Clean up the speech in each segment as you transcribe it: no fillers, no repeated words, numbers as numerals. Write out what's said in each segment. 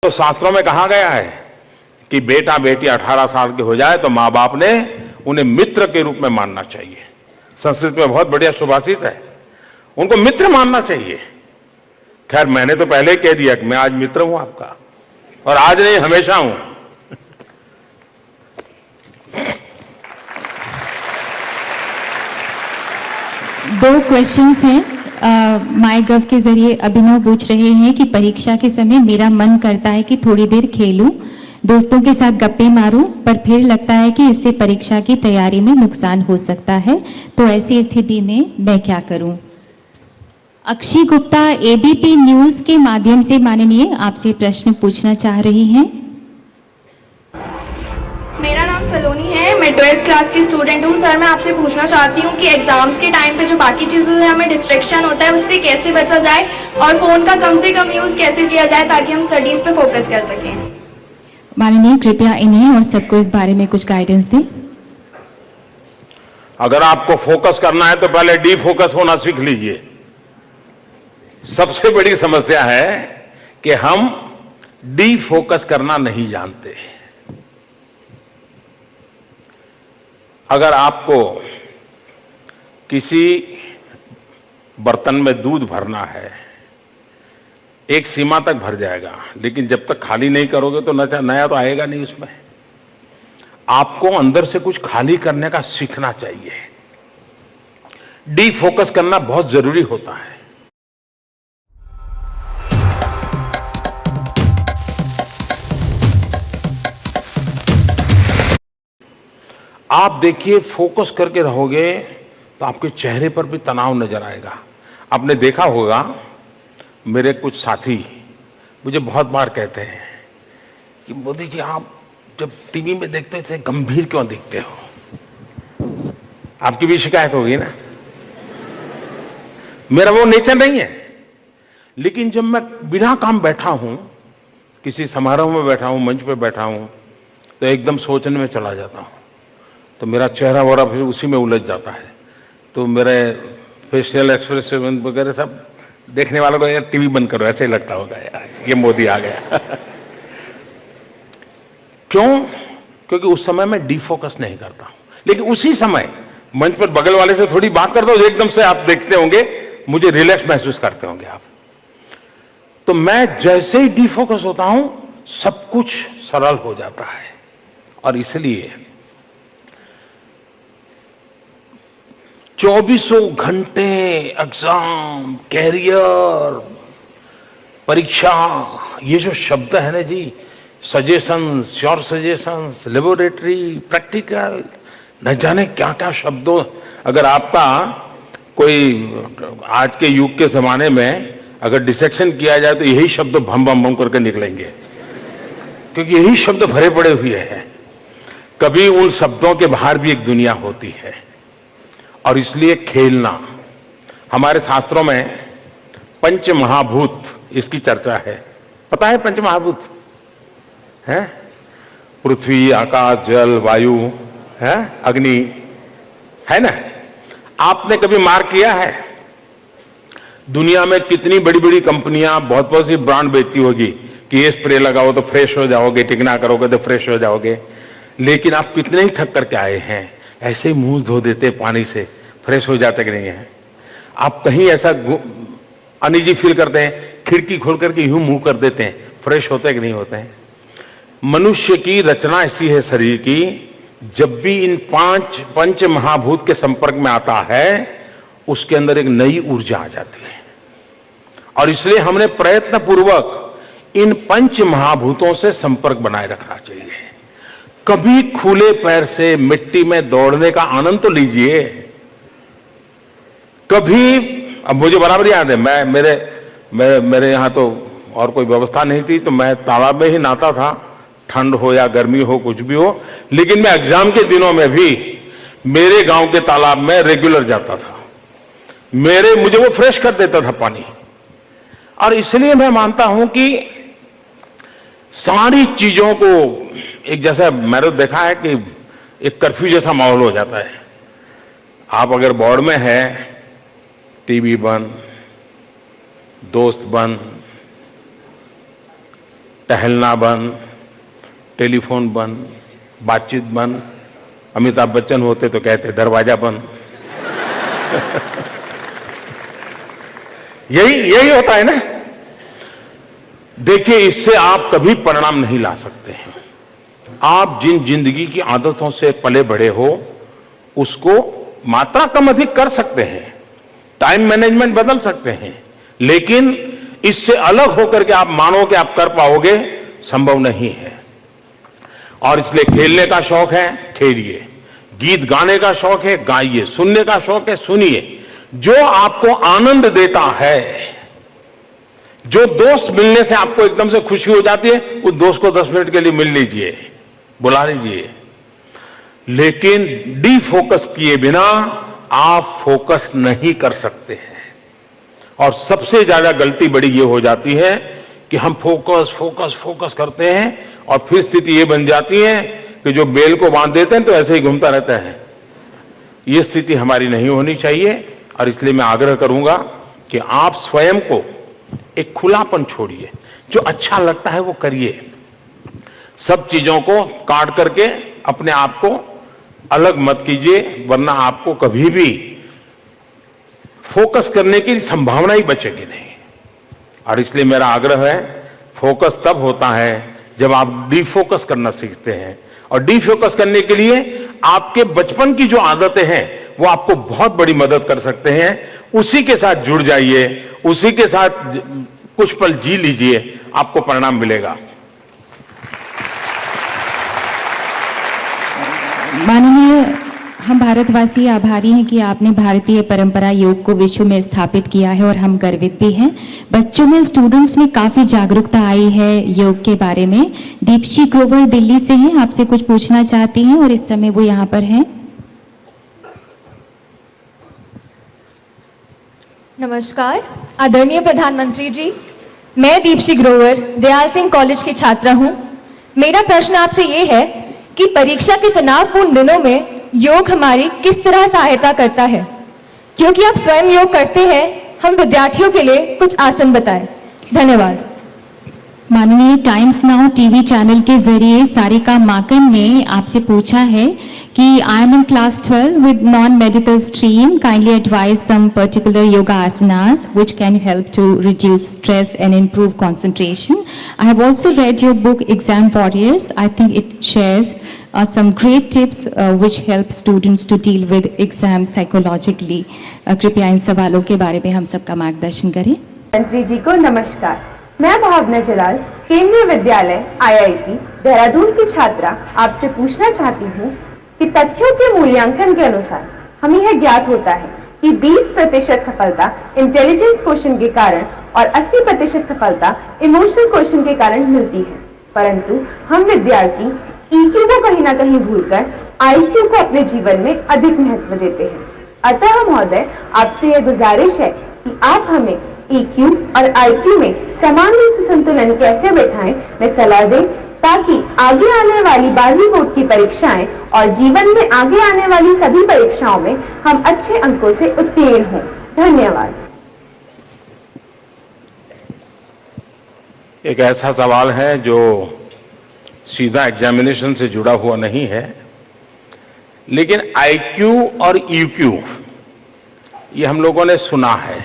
तो शास्त्रों में कहा गया है कि बेटा बेटी 18 साल के हो जाए तो माँ बाप ने उन्हें मित्र के रूप में मानना चाहिए। संस्कृत में बहुत बढ़िया सुभाषित है, उनको मित्र मानना चाहिए। खैर मैंने तो पहले ही कह दिया कि मैं आज मित्र हूं आपका, और आज नहीं हमेशा हूं। दो क्वेश्चंस हैं माई गव के जरिए। अभिनव पूछ रहे हैं कि परीक्षा के समय मेरा मन करता है कि थोड़ी देर खेलूं, दोस्तों के साथ गप्पे मारूं, पर फिर लगता है कि इससे परीक्षा की तैयारी में नुकसान हो सकता है, तो ऐसी स्थिति में मैं क्या करूं? अक्षी गुप्ता एबीपी न्यूज के माध्यम से माननीय आपसे प्रश्न पूछना चाह रही हैं। मेरा नाम सलोनी है, मैं 12th क्लास की स्टूडेंट हूँ। सर मैं आपसे पूछना चाहती हूँ कि एग्जाम्स के टाइम पे जो बाकी चीज़ों से हमें डिस्ट्रैक्शन होता है उससे कैसे बचा जाए और फ़ोन का कम से कम यूज़ कैसे किया जाए ताकि हम स्टडीज़ पे फोकस कर सकें। माननीय कृपया इन्हें और सबको इस बारे में कुछ गाइडेंस दें। अगर आपको फोकस करना है तो पहले डी फोकस होना सीख लीजिए। सबसे बड़ी समस्या है कि हम डी फोकस करना नहीं जानते। अगर आपको किसी बर्तन में दूध भरना है, एक सीमा तक भर जाएगा, लेकिन जब तक खाली नहीं करोगे तो नया तो आएगा नहीं उसमें। आपको अंदर से कुछ खाली करने का सीखना चाहिए। डी फोकस करना बहुत जरूरी होता है। आप देखिए, फोकस करके रहोगे तो आपके चेहरे पर भी तनाव नजर आएगा। आपने देखा होगा, मेरे कुछ साथी मुझे बहुत बार कहते हैं कि मोदी जी आप जब टीवी में देखते थे गंभीर क्यों दिखते हो? आपकी भी शिकायत होगी ना। मेरा वो नेचर नहीं है, लेकिन जब मैं बिना काम बैठा हूं, किसी समारोह में बैठा हूं, मंच पे बैठा हूं, तो एकदम सोचने में चला जाता हूं, तो मेरा चेहरा वगैरह फिर उसी में उलझ जाता है। तो मेरे फेशियल एक्सप्रेशन वगैरह सब देखने वालों को यार टीवी बंद करो, ऐसे ही लगता होगा यार ये मोदी आ गया। क्यों? क्योंकि उस समय मैं डिफोकस नहीं करता हूं, लेकिन उसी समय मंच पर बगल वाले से थोड़ी बात करता हूं, एकदम से आप देखते होंगे मुझे रिलैक्स महसूस करते होंगे आप। तो मैं जैसे ही डिफोकस होता हूं सब कुछ सरल हो जाता है। और इसलिए 24 घंटे एग्जाम, कैरियर, परीक्षा, ये जो शब्द है ना जी, suggestions, sure suggestions, laboratory, practical, न जाने क्या क्या शब्दों। अगर आपका कोई आज के युग के जमाने में अगर डिसेक्शन किया जाए तो यही शब्द भम भम भम करके निकलेंगे, क्योंकि यही शब्द भरे पड़े हुए हैं। कभी उन शब्दों के बाहर भी एक दुनिया होती है। और इसलिए खेलना, हमारे शास्त्रों में पंच महाभूत इसकी चर्चा है। पता है पंच महाभूत है? पृथ्वी, आकाश, जल, वायु, है अग्नि, है ना। आपने कभी मार्क किया है दुनिया में कितनी बड़ी बड़ी कंपनियां बहुत बहुत सी ब्रांड बेचती होगी कि ये स्प्रे लगाओ तो फ्रेश हो जाओगे, टिकना करोगे तो फ्रेश हो जाओगे, लेकिन आप कितने ही थक करके आए हैं, ऐसे ही मुंह धो देते पानी से, फ्रेश हो जाते कि नहीं है? आप कहीं ऐसा अनईजी फील करते हैं, खिड़की खोल करके यूं मुंह कर देते हैं, फ्रेश होते कि नहीं होते हैं? मनुष्य की रचना ऐसी है शरीर की, जब भी इन पंच महाभूत के संपर्क में आता है उसके अंदर एक नई ऊर्जा आ जाती है। और इसलिए हमने प्रयत्न पूर्वक इन पंच महाभूतों से संपर्क बनाए रखना चाहिए। कभी खुले पैर से मिट्टी में दौड़ने का आनंद तो लीजिए। कभी, अब मुझे बराबर याद है, मेरे यहाँ तो और कोई व्यवस्था नहीं थी, तो मैं तालाब में ही नहाता था, ठंड हो या गर्मी हो कुछ भी हो, लेकिन मैं एग्जाम के दिनों में भी मेरे गांव के तालाब में रेगुलर जाता था। मुझे वो फ्रेश कर देता था पानी। और इसलिए मैं मानता हूं कि सारी चीजों को एक जैसा, मैंने देखा है कि एक कर्फ्यू जैसा माहौल हो जाता है। आप अगर बोर्ड में है, टीवी बंद, दोस्त बंद, टहलना बंद, टेलीफोन बंद, बातचीत बंद। अमिताभ बच्चन होते तो कहते दरवाजा बंद। यही होता है ना। देखिए, इससे आप कभी परिणाम नहीं ला सकते हैं। आप जिन जिंदगी की आदतों से पले बढ़े हो उसको मात्रा कम अधिक कर सकते हैं, टाइम मैनेजमेंट बदल सकते हैं, लेकिन इससे अलग होकर के आप मानो कि आप कर पाओगे, संभव नहीं है। और इसलिए खेलने का शौक है, खेलिए। गीत गाने का शौक है, गाइए। सुनने का शौक है, सुनिए। जो आपको आनंद देता है, जो दोस्त मिलने से आपको एकदम से खुशी हो जाती है, उस दोस्त को 10 मिनट के लिए मिल लीजिए, बुला लीजिए। लेकिन डीफोकस किए बिना आप फोकस नहीं कर सकते हैं। और सबसे ज्यादा गलती बड़ी ये हो जाती है कि हम फोकस फोकस फोकस करते हैं और फिर स्थिति ये बन जाती है कि जो बेल को बांध देते हैं तो ऐसे ही घूमता रहता है। ये स्थिति हमारी नहीं होनी चाहिए। और इसलिए मैं आग्रह करूंगा कि आप स्वयं को एक खुलापन छोड़िए, जो अच्छा लगता है वो करिए। सब चीजों को काट करके अपने आप को अलग मत कीजिए, वरना आपको कभी भी फोकस करने की संभावना ही बचेगी नहीं। और इसलिए मेरा आग्रह है, फोकस तब होता है जब आप डिफोकस करना सीखते हैं। और डिफोकस करने के लिए आपके बचपन की जो आदतें हैं वो आपको बहुत बड़ी मदद कर सकते हैं। उसी के साथ जुड़ जाइए, उसी के साथ कुछ पल जी लीजिए, आपको परिणाम मिलेगा। माननीय, हम भारतवासी आभारी हैं कि आपने भारतीय परंपरा योग को विश्व में स्थापित किया है और हम गर्वित भी हैं। बच्चों में, स्टूडेंट्स में काफी जागरूकता आई है योग के बारे में। दीप्शी ग्रोवर दिल्ली से हैं, आपसे कुछ पूछना चाहती हैं और इस समय वो यहाँ पर हैं। नमस्कार आदरणीय प्रधानमंत्री जी, मैं दीप्शी ग्रोवर दयाल सिंह कॉलेज की छात्रा हूँ। मेरा प्रश्न आपसे ये है कि परीक्षा के तनावपूर्ण दिनों में योग हमारी किस तरह सहायता करता है? क्योंकि आप स्वयं योग करते हैं, हम विद्यार्थियों के लिए कुछ आसन बताएं। धन्यवाद। माननीय, टाइम्स नाउ टीवी चैनल के जरिए सारिका माकन ने आपसे पूछा है कि I am in class 12 with non medical stream, kindly advise some particular yoga asanas which can help to reduce stress and improve concentration. I have also read your book Exam Warriors. I think it shares some great tips which help students to deal with exam psychologically. कृपया इन सवालों के बारे में हम सबका मार्गदर्शन करें। मंत्री जी को नमस्कार। मैं भावना जलाल, केंद्रीय विद्यालय IIT देहरादून की छात्रा, आपसे पूछना चाहती हूँ कि तथ्यों के मूल्यांकन के अनुसार हमें यह ज्ञात होता है कि 20% सफलता इंटेलिजेंस क्वेश्चन के कारण और 80% सफलता इमोशनल क्वेश्चन के कारण मिलती है, परंतु हम विद्यार्थी EQ को कहीं ना कहीं भूलकर IQ को अपने जीवन में अधिक महत्व देते हैं। अतः महोदय, आपसे यह गुजारिश है कि आप हमें EQ और IQ में समान रूप से संतुलन कैसे बैठाएं, में सलाह दें, ताकि आगे आने वाली 12वीं बोर्ड की परीक्षाएं और जीवन में आगे आने वाली सभी परीक्षाओं में हम अच्छे अंकों से उत्तीर्ण हों। धन्यवाद। एक ऐसा सवाल है जो सीधा एग्जामिनेशन से जुड़ा हुआ नहीं है, लेकिन IQ और EQ ये हम लोगों ने सुना है।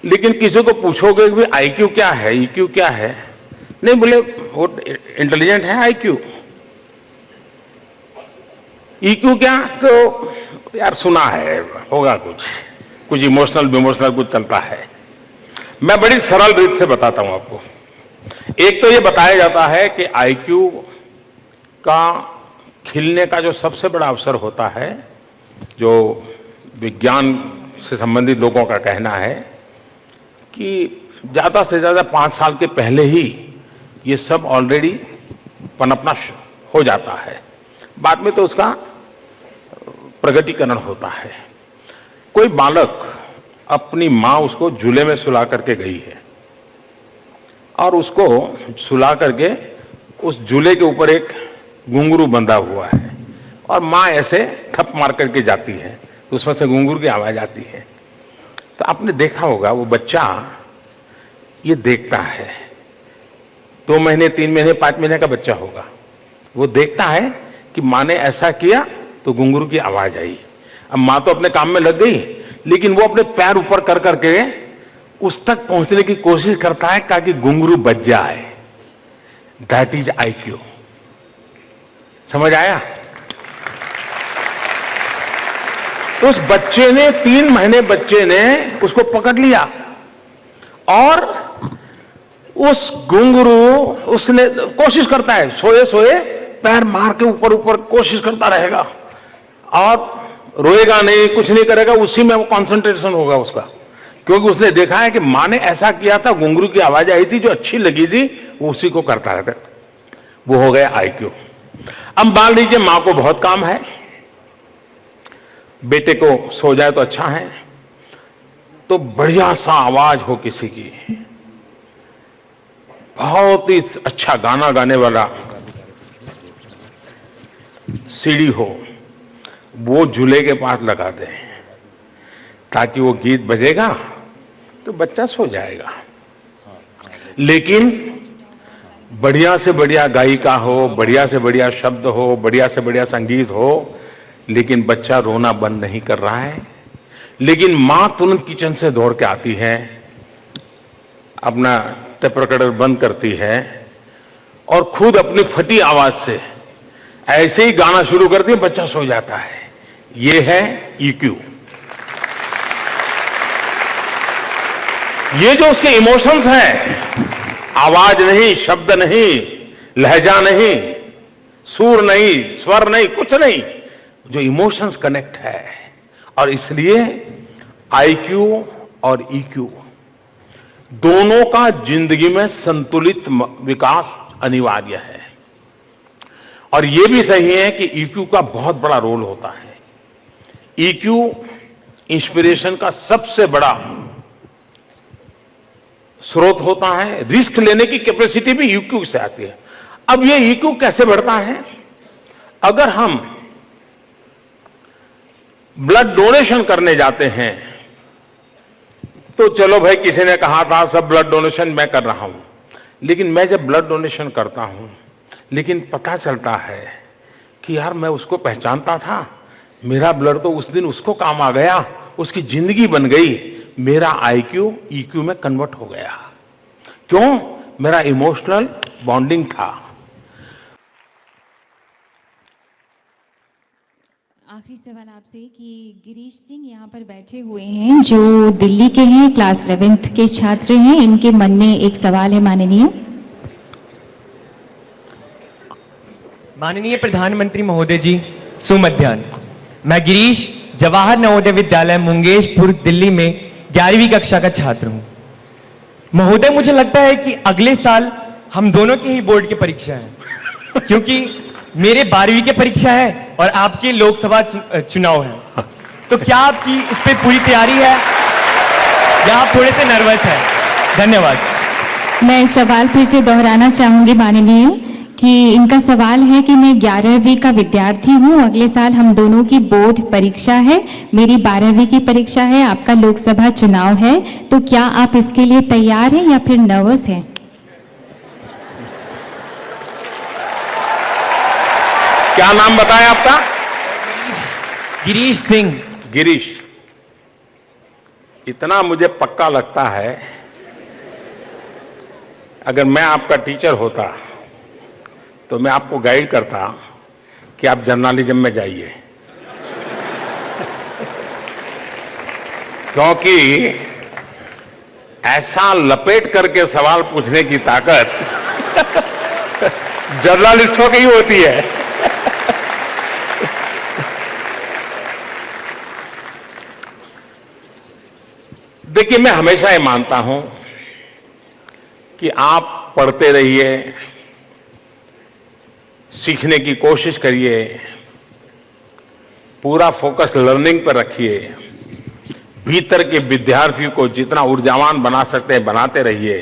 लेकिन किसी को पूछोगे कि IQ क्या है, EQ क्या है, नहीं बोले वो इंटेलिजेंट है IQ। EQ क्या, तो यार सुना है, होगा कुछ इमोशनल कुछ चलता है। मैं बड़ी सरल रीत से बताता हूं आपको। एक तो ये बताया जाता है कि IQ का खिलने का जो सबसे बड़ा अवसर होता है, जो विज्ञान से संबंधित लोगों का कहना है कि ज़्यादा से ज़्यादा 5 साल के पहले ही ये सब ऑलरेडी पनपना हो जाता है, बाद में तो उसका प्रगटीकरण होता है। कोई बालक, अपनी माँ उसको झूले में सुला करके गई है और उसको सुला करके उस झूले के ऊपर एक घुंघरू बंधा हुआ है और माँ ऐसे थप मार करके जाती है तो उसमें से घुंघरू की आवाज़ आती है। तो आपने देखा होगा वो बच्चा ये देखता है, 2 महीने 3 महीने 5 महीने का बच्चा होगा, वो देखता है कि माँ ने ऐसा किया तो घुंघरू की आवाज आई। अब माँ तो अपने काम में लग गई, लेकिन वो अपने पैर ऊपर कर करके उस तक पहुंचने की कोशिश करता है ताकि घुंघरू बच जाए। That is IQ। समझ आया? उस बच्चे ने 3 महीने बच्चे ने उसको पकड़ लिया और उस घुंघरू उसने कोशिश करता है, सोए सोए पैर मार के ऊपर ऊपर कोशिश करता रहेगा और रोएगा नहीं, कुछ नहीं करेगा, उसी में वो कंसंट्रेशन होगा उसका, क्योंकि उसने देखा है कि माँ ने ऐसा किया था, घुंघरू की आवाज आई थी जो अच्छी लगी थी, वो उसी को करता रहता। वो हो गया IQ। अब मान लीजिए माँ को बहुत काम है, बेटे को सो जाए तो अच्छा है, तो बढ़िया सा आवाज हो किसी की, बहुत ही अच्छा गाना गाने वाला सीडी हो, वो झूले के पास लगा दें ताकि वो गीत बजेगा तो बच्चा सो जाएगा। लेकिन बढ़िया से बढ़िया गायिका हो, बढ़िया से बढ़िया शब्द हो, बढ़िया से बढ़िया संगीत हो, लेकिन बच्चा रोना बंद नहीं कर रहा है। लेकिन मां तुरंत किचन से दौड़ के आती है, अपना टेप रिकॉर्डर बंद करती है और खुद अपनी फटी आवाज से ऐसे ही गाना शुरू करती है, बच्चा सो जाता है। ये है EQ। ये जो उसके इमोशंस हैं, आवाज नहीं, शब्द नहीं, लहजा नहीं, सुर नहीं, स्वर नहीं, कुछ नहीं, जो इमोशंस कनेक्ट है। और इसलिए IQ और EQ दोनों का जिंदगी में संतुलित विकास अनिवार्य है। और यह भी सही है कि EQ का बहुत बड़ा रोल होता है। EQ इंस्पिरेशन का सबसे बड़ा स्रोत होता है। रिस्क लेने की कैपेसिटी भी EQ से आती है। अब ये EQ कैसे बढ़ता है? अगर हम ब्लड डोनेशन करने जाते हैं तो चलो भाई, किसी ने कहा था सब ब्लड डोनेशन मैं कर रहा हूं, लेकिन मैं जब ब्लड डोनेशन करता हूं, लेकिन पता चलता है कि यार मैं उसको पहचानता था, मेरा ब्लड तो उस दिन उसको काम आ गया, उसकी जिंदगी बन गई, मेरा IQ EQ में कन्वर्ट हो गया। क्यों? मेरा इमोशनल बॉन्डिंग था। आखिरी सवाल आपसे कि गिरीश सिंह यहाँ पर बैठे हुए हैं, जो दिल्ली के हैं, क्लास 11th के छात्र हैं। इनके मन में एक सवाल है माननीय। माननीय प्रधानमंत्री महोदय जी, सुमध्याह्न। मैं गिरीश जवाहर नवोदय विद्यालय मुंगेशपुर दिल्ली में 11वीं कक्षा का छात्र हूं। महोदय, मुझे लगता है कि अगले साल हम दोनों की ही बोर्ड की परीक्षा है, क्योंकि मेरे 12वीं की परीक्षा है और आपके लोकसभा चुनाव है। तो क्या आपकी इस पे पूरी तैयारी है या आप थोड़े से नर्वस हैं? धन्यवाद। मैं सवाल फिर से दोहराना चाहूंगी माननीय कि इनका सवाल है कि मैं 11वीं का विद्यार्थी हूं, अगले साल हम दोनों की बोर्ड परीक्षा है, मेरी 12वीं की परीक्षा है, आपका लोकसभा चुनाव है, तो क्या आप इसके लिए तैयार हैं या फिर नर्वस हैं? क्या नाम बताया आपका? गिरीश सिंह। गिरीश, इतना मुझे पक्का लगता है, अगर मैं आपका टीचर होता तो मैं आपको गाइड करता कि आप जर्नलिज्म में जाइए, क्योंकि ऐसा लपेट करके सवाल पूछने की ताकत जर्नलिस्टों की ही होती है। देखिए, मैं हमेशा ये मानता हूं कि आप पढ़ते रहिए, सीखने की कोशिश करिए, पूरा फोकस लर्निंग पर रखिए, भीतर के विद्यार्थी को जितना ऊर्जावान बना सकते हैं बनाते रहिए।